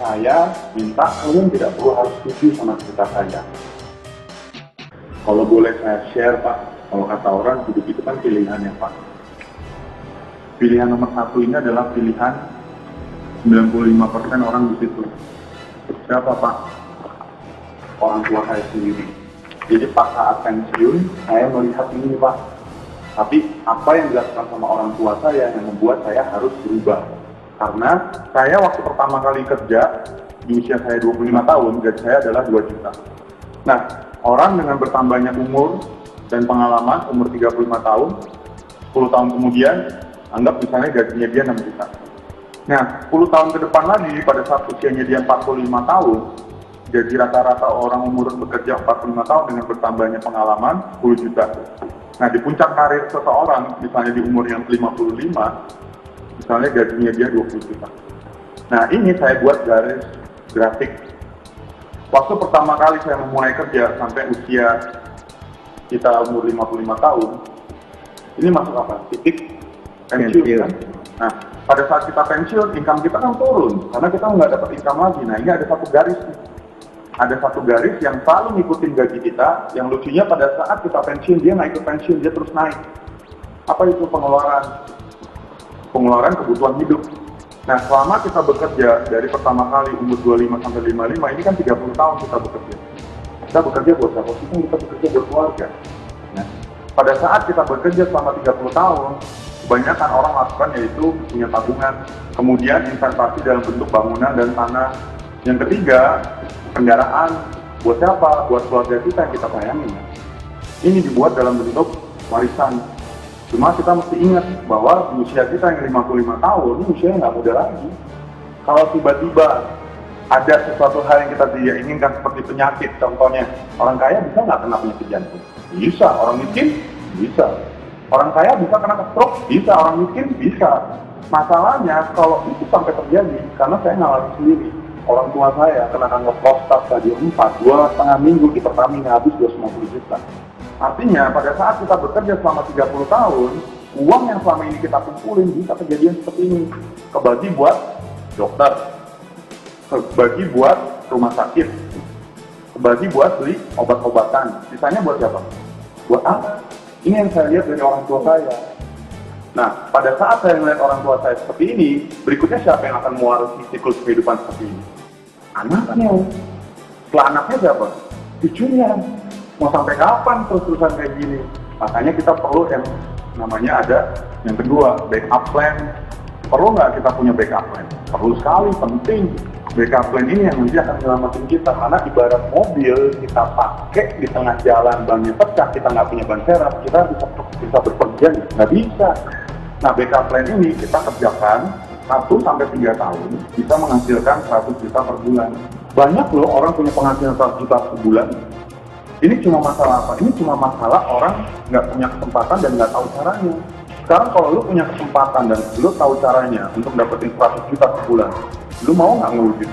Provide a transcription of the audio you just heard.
Saya minta kalian tidak perlu harus setuju sama cerita saya. Kalau boleh saya share Pak, kalau kata orang hidup itu kan pilihan ya Pak. Pilihan nomor satu ini adalah pilihan 95% orang di situ. Siapa Pak? Orang tua saya sendiri. Jadi pas saat pensiun, saya melihat ini Pak. Tapi apa yang dilakukan sama orang tua saya yang membuat saya harus berubah. Karena saya waktu pertama kali kerja, di usia saya 25 tahun, gaji saya adalah 2 juta. Nah, orang dengan bertambahnya umur dan pengalaman, umur 35 tahun, 10 tahun kemudian, anggap misalnya gajinya dia 6 juta. Nah, 10 tahun ke depan lagi, pada saat usianya dia 45 tahun, gaji rata-rata orang umur bekerja 45 tahun dengan bertambahnya pengalaman 10 juta. Nah, di puncak karir seseorang, misalnya di umur yang 55, misalnya gajinya dia 20 juta. Nah, ini saya buat garis grafik. Waktu pertama kali saya memulai kerja sampai usia kita umur 55 tahun, ini masuk apa? Titik pensiun. Kan? Nah, pada saat kita pensiun, income kita kan turun, karena kita nggak dapat income lagi. Nah, ini ada satu garis nih. Ada satu garis yang selalu ngikutin gaji kita, yang lucunya pada saat kita pensiun, dia nggak ikut pensiun, dia terus naik. Apa itu pengeluaran kebutuhan hidup. Nah, selama kita bekerja dari pertama kali umur 25 sampai 55, ini kan 30 tahun kita bekerja. Kita bekerja buat siapa? Kita bekerja buat keluarga. Nah, pada saat kita bekerja selama 30 tahun, kebanyakan orang lakukan yaitu punya tabungan, kemudian investasi dalam bentuk bangunan dan tanah. Yang ketiga, kendaraan. Buat siapa? Buat keluarga kita yang kita sayangi. Ini dibuat dalam bentuk warisan. Cuma kita mesti ingat bahwa di usia kita yang 55 tahun, ini usianya nggak muda lagi. Kalau tiba-tiba ada sesuatu hal yang kita tidak inginkan seperti penyakit, contohnya orang kaya bisa nggak kena penyakit jantung? Bisa. Orang miskin? Bisa. Orang kaya bisa kena stroke? Bisa. Orang miskin? Bisa. Masalahnya kalau itu sampai terjadi, karena saya ngalamin sendiri. Orang tua saya kena kanker prostat stadium 4, 2,5 minggu di Pertamina habis 250 juta. Artinya pada saat kita bekerja selama 30 tahun, uang yang selama ini kita kumpulin bisa kejadian seperti ini. Kebagi buat dokter, kebagi buat rumah sakit, kebagi buat beli obat-obatan. Sisanya buat siapa? Buat apa? Ini yang saya lihat dari orang tua saya. Nah, pada saat saya melihat orang tua saya seperti ini, berikutnya siapa yang akan mewarisi siklus kehidupan seperti ini? Anaknya. Setelah anaknya siapa? Cucunya. Mau sampai kapan terus-terusan kayak gini? Makanya kita perlu yang namanya ada yang kedua, backup plan. Perlu nggak kita punya backup plan? Perlu sekali, penting. Backup plan ini yang nanti akan menyelamatin kita. Karena ibarat mobil kita pakai di tengah jalan, bannya pecah, kita nggak punya ban serep, kita bisa berpergian, nggak bisa. Nah, backup plan ini kita kerjakan 1-3 tahun, bisa menghasilkan 100 juta per bulan. Banyak loh orang punya penghasilan 100 juta per bulan. Ini cuma masalah apa? Ini cuma masalah orang nggak punya kesempatan dan nggak tahu caranya. Sekarang kalau lu punya kesempatan dan lu tahu caranya untuk dapetin 100 juta per bulan, lu mau nggak ngewujudin?